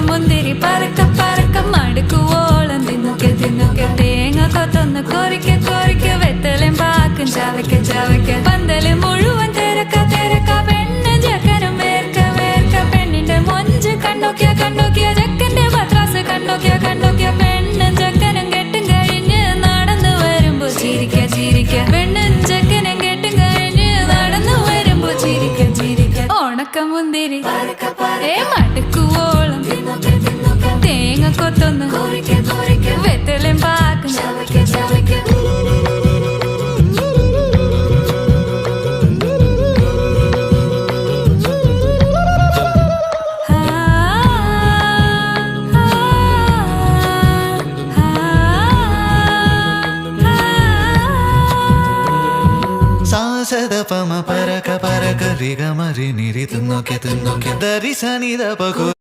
മുന്തിരി പറക്ക പറക്ക മടുക്കുവോളം തിന്നൊക്കെ തിന്നൊക്കെ തേങ്ങ കൊത്തൊന്ന് കൊറിക്ക കൊറിക്ക വെത്തലും പാക്കും ചവയ്ക്ക ചവയ്ക്ക പന്തല് മുഴുവൻ തിരക്ക തിരക്ക പെണ്ണ് ചക്കനും വേർക്ക വേർക്ക പെണ്ണിന്റെ മൊഞ്ച് കണ്ടോക്കിയ കണ്ടോക്കിയ ചക്കന്റെ പത്രാസ് കണ്ടോക്കിയ കണ്ടോക്കിയ പെണ്ണും ചക്കനും കെട്ടും കഴിഞ്ഞ് നടന്നു വരുമ്പോ ചിരിക്ക ചിരിക്ക പെണ്ണും ചക്കനും കെട്ടും കഴിഞ്ഞ് നടന്നു വരുമ്പോ ചിരിക്ക ചിരിക്ക ഉണക്കമുന്തിരി മടുക്കുവോളം തേങ്ങ കൊത്തൊന്ന് വെത്തലും പാക്കും സാസദപമ പരക പരക രിഗ മരി നിരി തിന്നൊക്കെ തിന്നൊക്കെ ദരി സനി ദപ